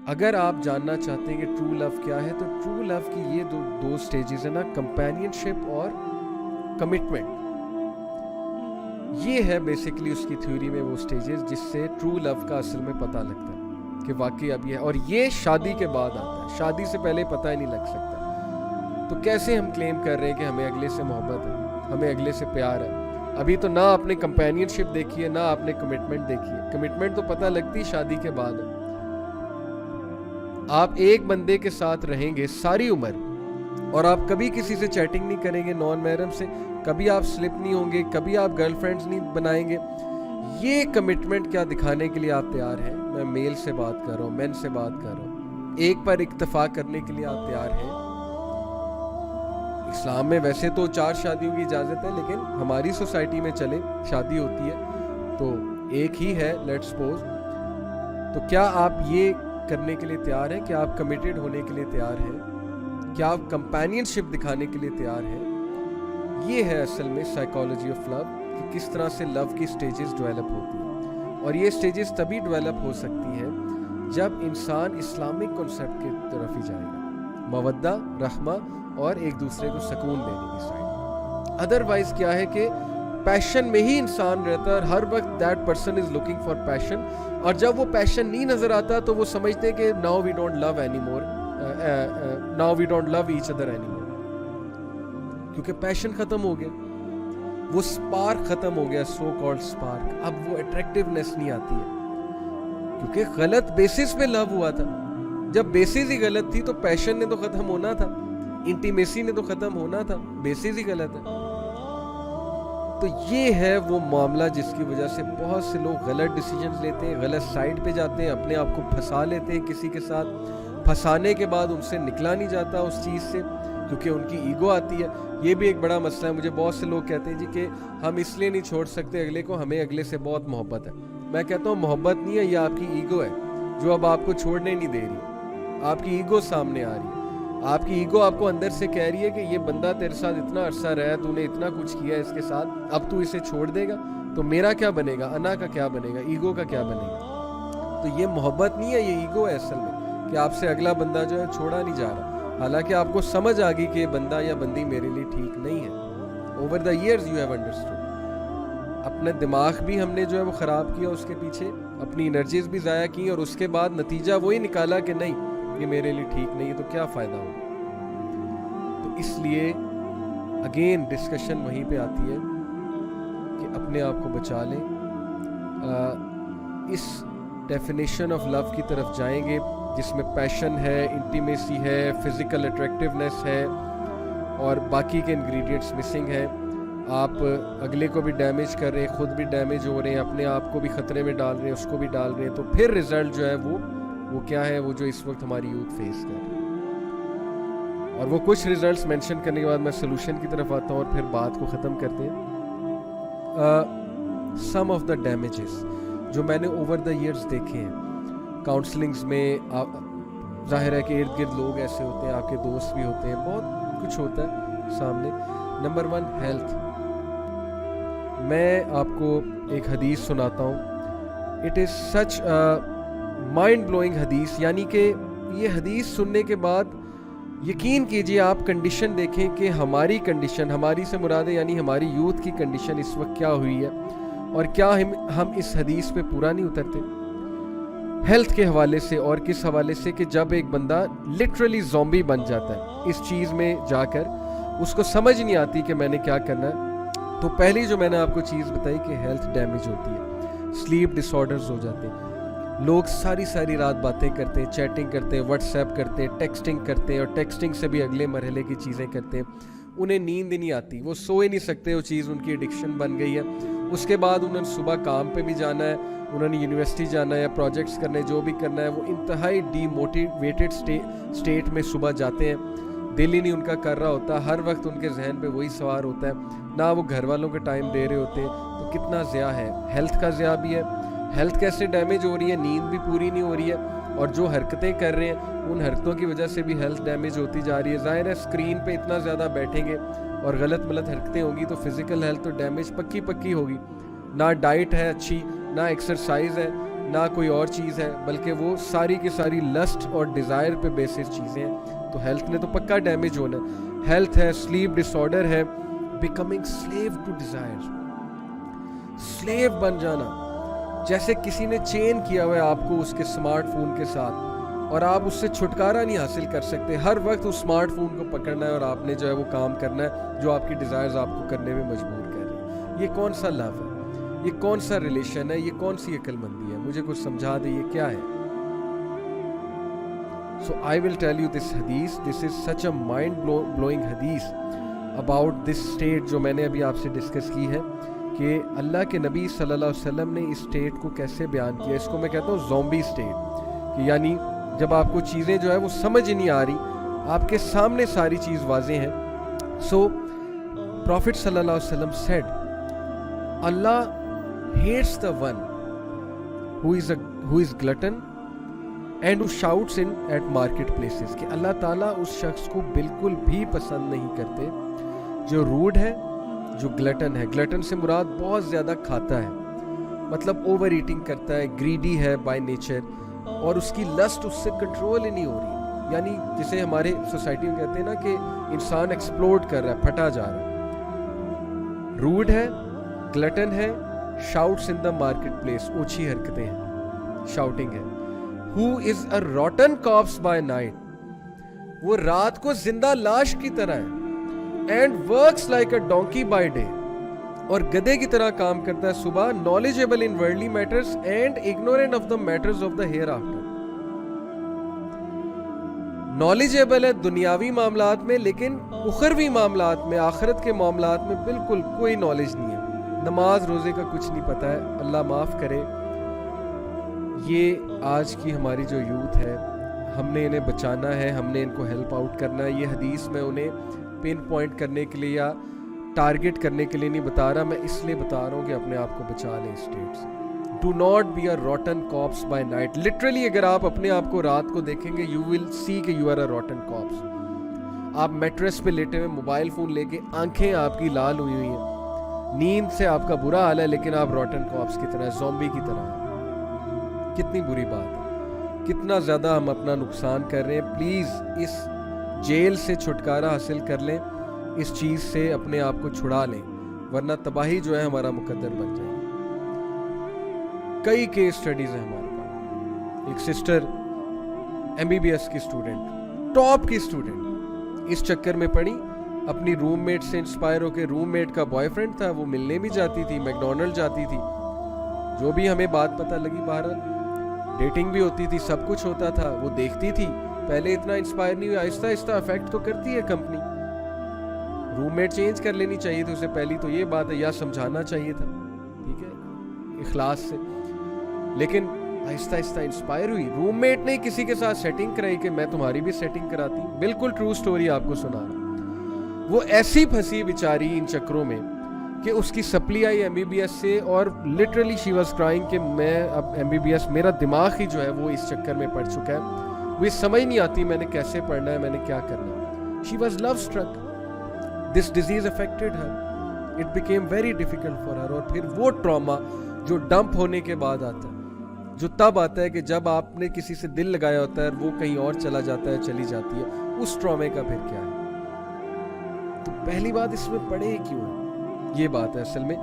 اگر آپ جاننا چاہتے ہیں کہ ٹرو لو کیا ہے تو ٹرو لو کی یہ دو سٹیجز ہیں نا، کمپینین شپ اور کمٹمنٹ. یہ ہے بیسیکلی اس کی تھیوری میں وہ سٹیجز جس سے ٹرو لو کا اصل میں پتہ لگتا ہے کہ واقعی اب یہ ہے. اور یہ شادی کے بعد آتا ہے، شادی سے پہلے پتہ ہی نہیں لگ سکتا. تو کیسے ہم کلیم کر رہے ہیں کہ ہمیں اگلے سے محبت ہے، ہمیں اگلے سے پیار ہے؟ ابھی تو نہ آپ نے کمپینین شپ دیکھی ہے، نہ آپ نے کمٹمنٹ دیکھی ہے. کمٹمنٹ تو پتہ لگتی شادی کے بعد ہے. آپ ایک بندے کے ساتھ رہیں گے ساری عمر اور آپ کبھی کسی سے چیٹنگ نہیں کریں گے نان محرم سے، کبھی آپ سلپ نہیں ہوں گے، کبھی آپ گرل فرینڈز نہیں بنائیں گے. یہ کمٹمنٹ کیا دکھانے کے لیے آپ تیار ہیں؟ میں میل سے بات کر رہا ہوں، مین سے بات کر رہا ہوں. ایک پر اکتفا کرنے کے لیے آپ تیار ہیں؟ اسلام میں ویسے تو 4 شادیوں کی اجازت ہے، لیکن ہماری سوسائٹی میں چلے شادی ہوتی ہے تو ایک ہی ہے لیٹس سپوز. تو کیا آپ یہ کرنے کے لیے تیار ہیں کہ آپ کمیٹڈ ہونے کے لیے تیار ہیں؟ کیا آپ کمپینین شپ دکھانے کے لیے تیار ہیں؟ یہ ہے اصل میں سائیکالوجی آف لو، کہ کس طرح سے لو کی سٹیجز ڈیولپ ہوتی ہیں. اور یہ سٹیجز تبھی ڈیولپ ہو سکتی ہیں جب انسان اسلامک کنسیپٹ کی طرف ہی جائے گا، مودہ، رحمہ اور ایک دوسرے کو سکون دینے کی سائڈ. ادروائز کیا ہے کہ پیشن میں ہی انسان رہتا ہے اور ہر وقت that person is looking for passion, اور جب وہ پیشن نہیں نظر آتا تو وہ سمجھتے ہیں کہ now we don't love any more, now we don't love each other any more, کیونکہ پیشن ختم ہو گیا، وہ سپارک ختم ہو گیا، سو کالڈ سپارک. اب وہ اٹریکٹیونیس نہیں آتی ہے کیونکہ غلط بیسس پہ لو ہوا تھا. جب بیسس ہی غلط تھی تو پیشن نے تو ختم ہونا تھا، انٹیمیسی نے تو ختم ہونا تھا، بیسس ہی غلط ہے. تو یہ ہے وہ معاملہ جس کی وجہ سے بہت سے لوگ غلط ڈیسیجنز لیتے ہیں، غلط سائڈ پہ جاتے ہیں، اپنے آپ کو پھنسا لیتے ہیں کسی کے ساتھ. پھنسانے کے بعد ان سے نکلا نہیں جاتا اس چیز سے کیونکہ ان کی ایگو آتی ہے. یہ بھی ایک بڑا مسئلہ ہے. مجھے بہت سے لوگ کہتے ہیں جی کہ ہم اس لیے نہیں چھوڑ سکتے اگلے کو، ہمیں اگلے سے بہت محبت ہے. میں کہتا ہوں محبت نہیں ہے، یہ آپ کی ایگو ہے جو اب آپ کو چھوڑنے نہیں دے رہی. آپ کی ایگو سامنے آ رہی ہے. آپ کی ایگو آپ کو اندر سے کہہ رہی ہے کہ یہ بندہ تیرے ساتھ اتنا عرصہ رہا، تو نے اتنا کچھ کیا اس کے ساتھ، اب تو اسے چھوڑ دے گا تو میرا کیا بنے گا، انا کا کیا بنے گا، ایگو کا کیا بنے گا. تو یہ محبت نہیں ہے، یہ ایگو ہے اصل میں، کہ آپ سے اگلا بندہ جو ہے چھوڑا نہیں جا رہا، حالانکہ آپ کو سمجھ آ گئی کہ یہ بندہ یا بندی میرے لیے ٹھیک نہیں ہے. Over the years you have understood. اپنا دماغ بھی ہم نے جو ہے وہ خراب کیا اس کے پیچھے، اپنی انرجیز بھی ضائع کی، اور اس کے بعد نتیجہ وہی نکالا کہ نہیں یہ میرے لیے ٹھیک نہیں ہے، تو کیا فائدہ ہو. تو اس لیے اگین ڈسکشن وہیں پہ آتی ہے کہ اپنے آپ کو بچا لیں. اس ڈیفینیشن آف لو کی طرف جائیں گے جس میں پیشن ہے، انٹیمیسی ہے، فزیکل اٹریکٹیونیس ہے، اور باقی کے انگریڈینٹس مسنگ ہیں. آپ اگلے کو بھی ڈیمیج کر رہے ہیں، خود بھی ڈیمیج ہو رہے ہیں، اپنے آپ کو بھی خطرے میں ڈال رہے ہیں، اس کو بھی ڈال رہے ہیں. تو پھر رزلٹ جو ہے وہ کیا ہے، وہ جو اس وقت ہماری یوتھ فیس کر رہی ہے. اور وہ کچھ ریزلٹس مینشن کرنے کے بعد میں سلوشن کی طرف آتا ہوں اور پھر بات کو ختم کرتے ہیں. سم آف دا ڈیمیجز جو میں نے اوور دا ایئرز دیکھے ہیں کاؤنسلنگز میں، ظاہر ہے کہ ارد گرد لوگ ایسے ہوتے ہیں، آپ کے دوست بھی ہوتے ہیں، بہت کچھ ہوتا ہے سامنے. Number 1 health. میں آپ کو ایک حدیث سناتا ہوں. It is such mind blowing حدیث، یعنی کہ یہ حدیث سننے کے بعد یقین کیجئے آپ کنڈیشن دیکھیں کہ ہماری کنڈیشن، ہماری سے مراد ہے یعنی ہماری یوتھ کی کنڈیشن اس وقت کیا ہوئی ہے، اور کیا ہم اس حدیث پہ پورا نہیں اترتے ہیلتھ کے حوالے سے. اور کس حوالے سے کہ جب ایک بندہ لٹرلی زومبی بن جاتا ہے اس چیز میں جا کر، اس کو سمجھ نہیں آتی کہ میں نے کیا کرنا ہے. تو پہلی جو میں نے آپ کو چیز بتائی کہ ہیلتھ ڈیمیج ہوتی ہے، سلیپ ڈس آرڈرز ہو جاتے ہیں. لوگ ساری رات باتیں کرتے ہیں، چیٹنگ کرتے ہیں، واٹس ایپ کرتے ہیں، ٹیکسٹنگ کرتے ہیں، اور ٹیکسٹنگ سے بھی اگلے مرحلے کی چیزیں کرتے ہیں. انہیں نیند ہی نہیں آتی، وہ سو ہی نہیں سکتے، وہ چیز ان کی ایڈکشن بن گئی ہے. اس کے بعد انہوں نے صبح کام پہ بھی جانا ہے، انہوں نے یونیورسٹی جانا ہے، پروجیکٹس کرنے، جو بھی کرنا ہے، وہ انتہائی ڈی موٹیویٹڈ اسٹیٹ میں صبح جاتے ہیں. دل ہی نہیں ان کا کر رہا ہوتا، ہر وقت ان کے ذہن پہ وہی سوار ہوتا ہے، نہ وہ گھر والوں کے ٹائم دے رہے ہوتے. تو کتنا ضیاع ہے، ہیلتھ کا ضیاع بھی ہے. ہیلتھ کیسے ڈیمیج ہو رہی ہے، نیند بھی پوری نہیں ہو رہی ہے، اور جو حرکتیں کر رہے ہیں ان حرکتوں کی وجہ سے بھی ہیلتھ ڈیمیج ہوتی جا رہی ہے. ظاہر ہے اسکرین پہ اتنا زیادہ بیٹھیں گے اور غلط حرکتیں ہوں گی تو فزیکل ہیلتھ تو ڈیمیج پکی ہوگی. نہ ڈائٹ ہے اچھی، نہ ایکسرسائز ہے، نہ کوئی اور چیز ہے، بلکہ وہ ساری کی ساری لسٹ اور ڈیزائر پہ بیسس چیزیں ہیں. تو ہیلتھ نے تو پکا ڈیمیج ہونا ہے. ہیلتھ ہے، سلیپ ڈس آرڈر ہے، becoming slave to desire, slave بن جانا. جیسے کسی نے چین کیا ہوا ہے آپ کو اس کے اسمارٹ فون کے ساتھ، اور آپ اس سے چھٹکارا نہیں حاصل کر سکتے. ہر وقت اس اسمارٹ فون کو پکڑنا ہے اور آپ نے جو ہے وہ کام کرنا ہے جو آپ کی ڈیزائرز آپ کو کرنے میں مجبور کر رہے ہیں. یہ کون سا لو ہے؟ یہ کون سا ریلیشن ہے؟ یہ کون سی عقل مندی ہے؟ مجھے کچھ سمجھا دے یہ کیا ہے. So I will tell you this hadith. This is such a mind-blowing hadith about this state جو میں نے ابھی آپ سے ڈسکس کی ہے کہ اللہ کے نبی صلی اللہ علیہ وسلم نے اس اسٹیٹ کو کیسے بیان کیا. اس کو میں کہتا ہوں زومبی اسٹیٹ، کہ یعنی جب آپ کو چیزیں جو ہے وہ سمجھ نہیں آ رہی، آپ کے سامنے ساری چیز واضح ہیں. سو پروفٹ صلی اللہ علیہ وسلم said Allah hates the one who is glutton and who shouts in at market places. کہ اللہ تعالیٰ اس شخص کو بالکل بھی پسند نہیں کرتے جو روڈ ہے، جو گلٹن ہے. گلٹن سے مراد بہت زیادہ کھاتا ہے، مطلب اوور ایٹنگ کرتا ہے، گریڈی ہے بائی نیچر، اور اس کی لسٹ اس سے کنٹرول ہی نہیں ہو رہی. یعنی جسے ہمارے سوسائٹی میں کہتے ہیں نا کہ انسان ایکسپلوڈ کر رہا ہے، پھٹا جا رہا ہے. روڈ ہے، گلٹن ہے، شاؤٹس ان دا مارکیٹ پلیس، اوچھی حرکتیں ہیں، شاؤٹنگ ہے. Who is a rotten corpse by night، وہ رات کو زندہ لاش کی طرح ہے. And works like a donkey by day، اور گدھے کی طرح کام کرتا ہے صبح. knowledgeable in worldly matters and ignorant of the matters of the hereafter. knowledgeable ہے دنیاوی معاملات میں، لیکن اخروی معاملات میں، آخرت کے معاملات میں بالکل کوئی نالج نہیں ہے. نماز روزے کا کچھ نہیں پتہ ہے. اللہ معاف کرے. یہ آج کی ہماری جو یوتھ ہے، ہم نے انہیں بچانا ہے، ہم نے ان کو ہیلپ آؤٹ کرنا ہے. یہ حدیث میں انہیں پن پوائنٹ کرنے کے لیے یا ٹارگٹ کرنے کے لیے نہیں بتا رہا، میں اس لیے بتا رہا ہوں کہ اپنے آپ کو بچا لیں اسٹیٹ سے. Do not be a rotten corpse by night. Literally اگر آپ اپنے آپ کو رات کو دیکھیں گے، یو ول سی کہ you are a rotten corps. آپ میٹریس پہ لیٹے ہوئے موبائل فون لے کے، آنکھیں آپ کی لال ہوئی ہوئی ہیں، نیند سے آپ کا برا حال ہے، لیکن آپ روٹن کارپس کی طرح، زومبی کی طرح ہیں. کتنی بری بات ہے، کتنا زیادہ ہم اپنا نقصان کر رہے ہیں. پلیز اس جیل سے چھٹکارا حاصل کر لیں، اس چیز سے اپنے آپ کو چھڑا لیں، ورنہ تباہی جو ہے ہمارا مقدر بن جائے. کئی کیس سٹڈیز ہیں ہمارے پاس. ایک سسٹر MBBS کی اسٹوڈنٹ، ٹاپ کی اسٹوڈنٹ، اس چکر میں پڑی، اپنی روم میٹ سے انسپائر ہو کے. روم میٹ کا بوائے فرینڈ تھا، وہ ملنے بھی جاتی تھی، میکڈونلڈ جاتی تھی، جو بھی ہمیں بات پتہ لگی. بہرحال ڈیٹنگ بھی ہوتی تھی، سب کچھ ہوتا تھا. وہ دیکھتی تھی، پہلے اتنا انسپائر نہیں ہوئی، آہستہ آہستہ افیکٹ تو کرتی ہے کمپنی. روم میٹ چینج کر لینی چاہیے تھی اسے پہلی تو یہ بات ہے، یا سمجھانا چاہیے تھا، ٹھیک ہے، اخلاص سے. لیکن آہستہ آہستہ انسپائر ہوئی. روم میٹ نے کسی کے ساتھ سیٹنگ کرائی کہ میں تمہاری بھی سیٹنگ کراتی ہوں. بالکل ٹرو سٹوری آپ کو سنا رہا. وہ ایسی پھنسی بیچاری ان چکروں میں کہ اس کی سپلی آئی MBBS سے، اور لٹرلی شی واز کرائنگ کہ میں اب MBBS، میرا دماغ ہی جو ہے وہ اس چکر میں پڑ چکا ہے، وہ سمجھ نہیں آتی میں نے کیسے پڑھنا ہے، میں نے کیا کرنا ہے. She was love struck. This disease affected her. It became very difficult for her. اور پھر وہ ٹراما جو ڈمپ ہونے کے بعد آتا ہے، جو تب آتا ہے کہ جب آپ نے کسی سے دل لگایا ہوتا ہے، وہ کہیں اور چلا جاتا ہے، چلی جاتی ہے، اس ٹرامے کا پھر کیا ہے. تو پہلی بات اس میں پڑے کیوں ہے، یہ بات ہے اصل میں.